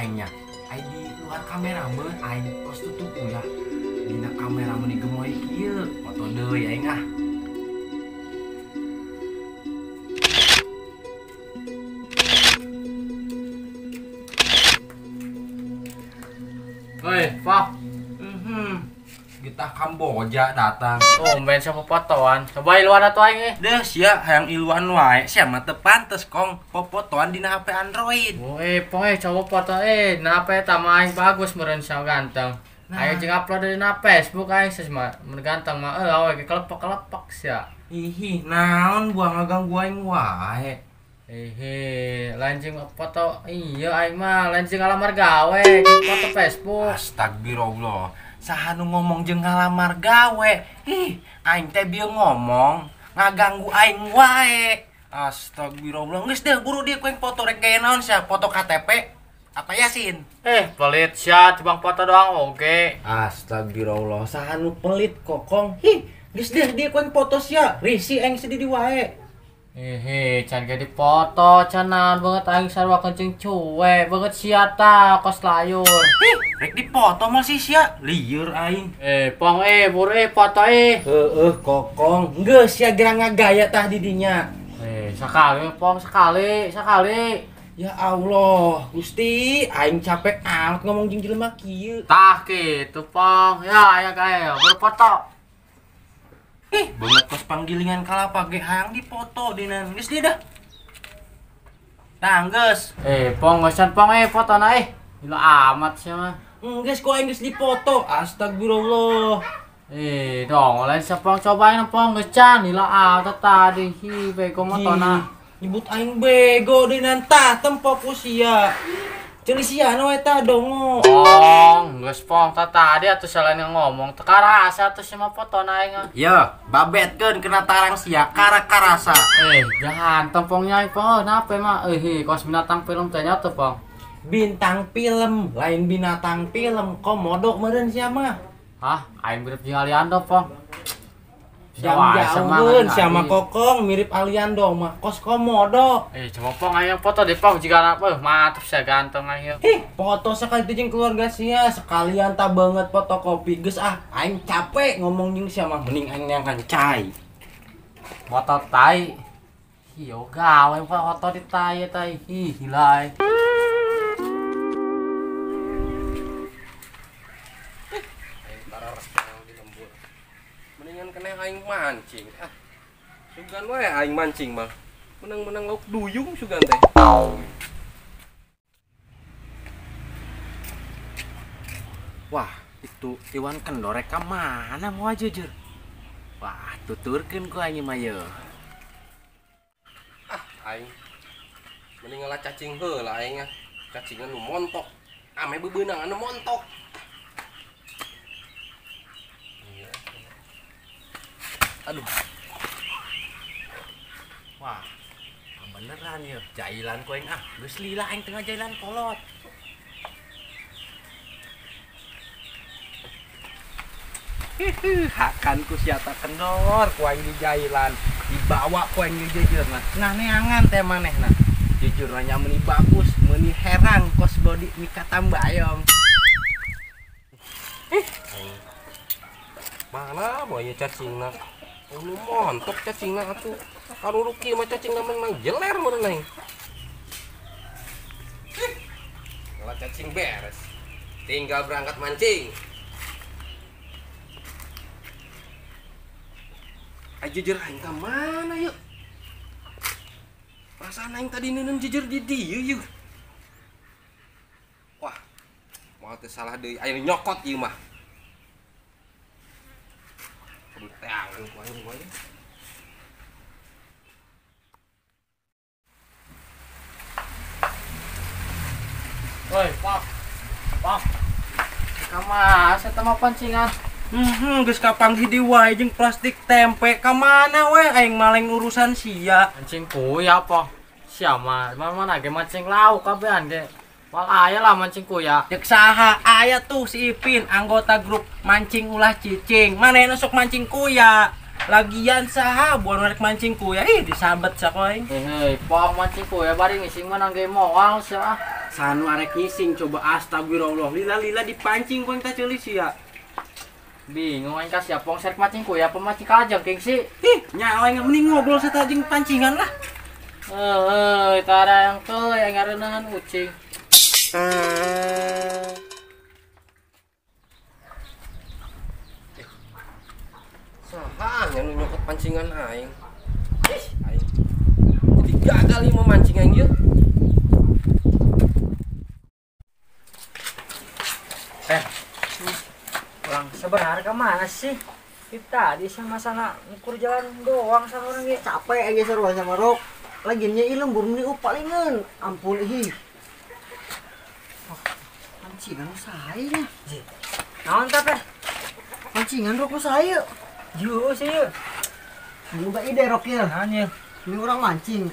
aingnya. Aing di luar kamera mah aing kos tutup ulah. Dina kamera mah digemoy kieu. Foto deui aing ah. Woi, Pak. Kita Kamboja datang. Tumben sama fotoan. Coba iluan atuh aing eh. Deh sia hayang iluan wae. Sia mah teu pantes kong popotoan dina HP Android. Poe coba foto nah apa eta mah aing bagus meureun sia ganteng. Nah. Aing jeung upload dina Facebook aing sesma mun ganteng mah awe ge kelepek-kelepek sia. Ih, naon gua ngaganggu aing wae. Lain jeung foto iya aing mah lain jeung ngalamar gawe foto Facebook. Astagfirullah. Saha nu ngomong jeung ngalamar gawe. Aing teh bieu ngomong ngaganggu aing wae. Astagfirullah. Geus deh buru dieu kuing foto rek gaya naon sia? Foto KTP apa Yasin? Pelit sia cuma foto doang oge. Astagfirullah. Saha nu pelit kokong. Geus deh dieu kuing foto sia. Risi aing sedidi wae. Can ge dipoto canan banget aing sarua kencing cuek banget sia ta kos layur. Rek dipoto mah si sia. Lieur aing. Pong buru foto Heeh kokong. Geus sia gerang ngagaya tah di dinya. Sekali Pong sekali. Ya Allah, Gusti, aing capek amat ngomong jeung jelema kieu. Tah kitu Pong. Ya aya gaya berfoto. Banget kos panggilingan kalapa ge hayang dipoto dinan. Geus dia dah. Tah geus. Pong gesan Pong fotona gila amat sia mah. Geus ku aing geus dipoto. Astagfirullah. Dong lain Pong cobain Pong geus can gila tadi bego motona. Nyebut aing bego dinan tah tempo ku sia. Ceuli sia nu eta dongo. Geus Pong tadi atuh selain ngomong teu karasa atuh sama fotona aing. Ya, babetkeun kena tarang sia karasa. Jangan tempongnya Pong nape mah kos binatang film teh nya tuh Pong. Bintang film, lain binatang film, komodo meureun sia mah. Hah, aing mirip jeung Aliando Pong. Jauh-jauheun sia mah kokong mirip Aliando mah kos komodo. Coba Pong aya foto di Pong jigana mantep sia ganteng aing. Foto sekali itu jeung keluarga sia sekalian tak banget fotokopi. Geus aing capek ngomong jeung sia mah mending aing neangkan cai. Foto tai. Yo gawe foto di tai gila. Mendingan kena aing mancing. Sugan wae aing mancing mah. Menang-menang lauk duyung sugan teh. Wah, itu Iwan Kendorek ka mana moal jujur. Wah, tuturkeun ku aing mah yeuh. Aing mending ngalah cacing heula aing cacingan nu montok. Ame beubeunang anu montok. Aduh. Wah. Beneran ya, jailan ku aing geus lila aing tengah jailan kolot. Hakan ku sia ta kendor ku aing di jailan, dibawa ku aing jeujeurna. Nah neangan teh manehna. Jujur nya meuni bagus, meuni herang kos body mika tambayong. Mana moal ieu cacingna? Anu montok cacingna atuh. Anu ruki mah cacingna memang jeler meureun aing. Kalau cacing beres, tinggal berangkat mancing. Jujur aing ka mana yuk? Perasaan aing tadi neun jujur di dieu yuk. Wah, moal teu salah deui aya nyokot ieu mah. Teangan ku aing wae. Woi, Pak. Ka mana saya mah pancingan? Geus kapanggih di wae jeung plastik tempe. Ka mana we aing maleng urusan sia. Mancing kuya apa? Sia mah mana ge mancing lauk kabehan ge. Wal aya lah mancing kuya. Cek saha aya tuh si Ipin anggota grup mancing ulah cicing. Manehna sok mancing kuya. Lagian saha buan rek mancing kuya disabet sakoy. Pong mancing kuya bari ngising mah nangge moal sia. Sanu arek ngising coba astagfirullah. Lila dipancing ku teh ceulis ya. Bingung aing ka siap pong serek mancing ku ya pemancing kajang geng sih. Ih, nya aing mending ngobrol sarta jeung pancingan lah. Tara yang teu yang ngareunaan ucing. Saha nya nu nyokot pancingan aing. Aing. Jadi gagal ieu memancing aing ieu. Orang sebenarnya kemana sih? Kita tadi sama sana ngukur jalan doang sama orang gitu. Capek aja sarua sama Rok. Lagiannya ih lembur meni upalingan. Ampun ih. Pancingan saya nya. Naon tapi? Pancingan Rok saya. Yo sih yuk. Juga ide Rok ya. Nanya. Ini orang mancing.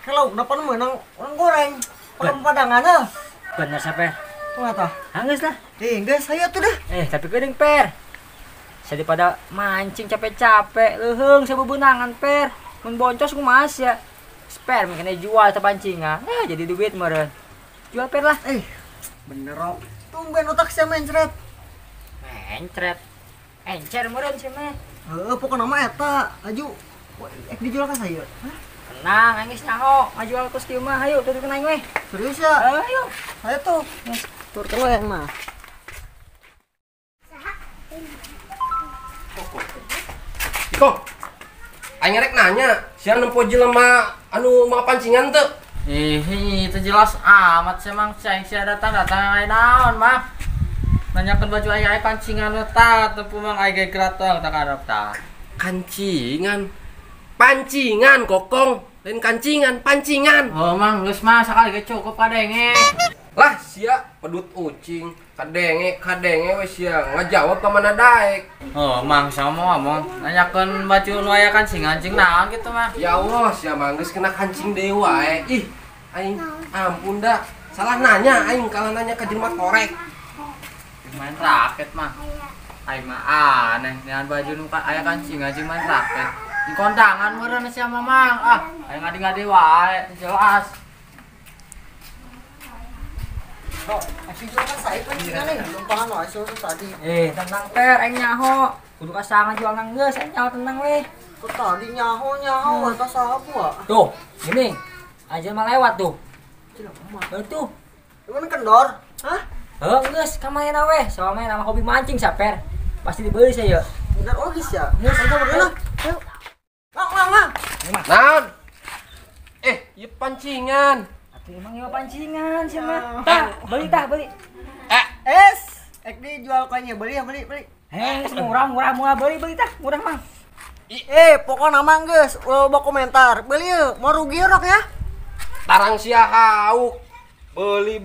Kalau dapat menang orang goreng. Orang padangan Bener siapa? Tuh eta. Hangis lah. Enggak saya tuh dah. Tapi geuning per. Saya daripada mancing capek-capek, leuheung sabebeunangan per. Mun boncos kumaha ya? Sper mungkin jual teh pancingan. Jadi duit meureun. Jual per lah. Bener Rok. Tumben otak saya mencret. Mencret. Encer meureun sih mah. Pokoknya nama eta. Aju. Dijual ka saya. Tenang, angis nyaho. Ngajual kos kieu mah. Hayu tutukeun aing weh. Serius ya? Ayo. Saya tuh. Tur yang mah. Iko. Aing rek nanya, sia nempo jelema anu mau pancingan teu? Itu jelas amat sih mang cai sia datang lain naon mah. Nanyakeun baju aya pancingan eta teu mang aya geratong tak arep ta. Kancingan. Pancingan kokong, lain kancingan, pancingan. Oh mang geus mah sakali ge cukup kadenge. Lah sia pedut ucing, kadenge we sia ngajawab ka mana daek. Oh mang sama ngomong nanyakeun baju nu aya kancingan cing naon gitu mah. Ya Allah, sia mah geus kena kancing deui wae. Ih, aing ampun dah. Salah nanya aing kalau nanya ke jelema korek. Main raket mah. Aing mah aneh dengan baju nu aya kancingan cing main raket. Di kondangan meureun sia mamang. Aing ngadi-ngadi wae jelas. Rok, jual kan saya pancingan nih. Lumpangan wae tadi. Tenang per, aing nyaho. Kudu kasangan jual nang geus, aing nyaho tenang weh. Tuh tadi nyaho eta sahabu Tuh, gini. Aja mah lewat tuh. Tuh. Cuman kendor. Hah? Geus kamana weh, soalnya nama hobi mancing saper. Pasti dibeli saya. Bener ogis ya. Geus aja berenang. Lang. Naon? Ieu pancingan. Tapi emang ieu pancingan sih mah. Beli. Dijual kayaknya beli. Murah beli tah, murah mah. Pokoknya mah geus loba komentar. Beli yeuh, mau rugi Rok ya. Tarang sia hauk. Beli.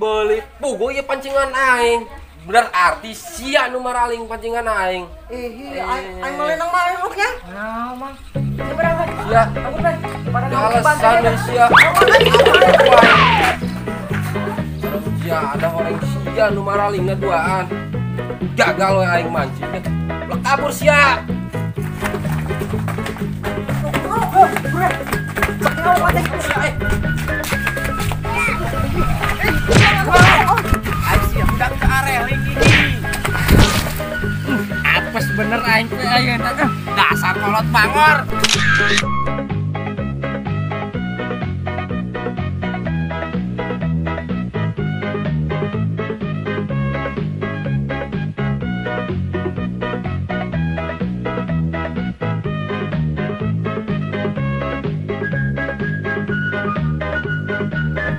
Puguh ieu pancingan aing. Berarti sia nu maraling pancingan aing. Aing melenang mah Rok ya. Nah, mang. Seberapa? Sia. Aku teh pada Alasan sia. Ya ada orang sia nu maraling ngaduaan. Gagal we aing mancing. Lah kabur sia. Aing sia udah ke area lagi. Apes bener aing teh ayeuna teh. Dasar kolot bangor.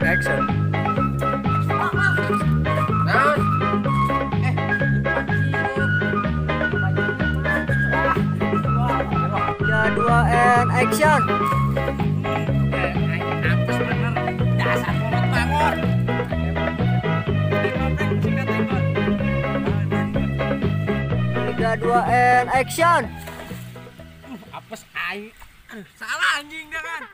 Action. Naon? Ya 2 and action. Apes bener. Dasar kolot bangor. 3, 2 and action. Apes aing. Salah anjing dah kan.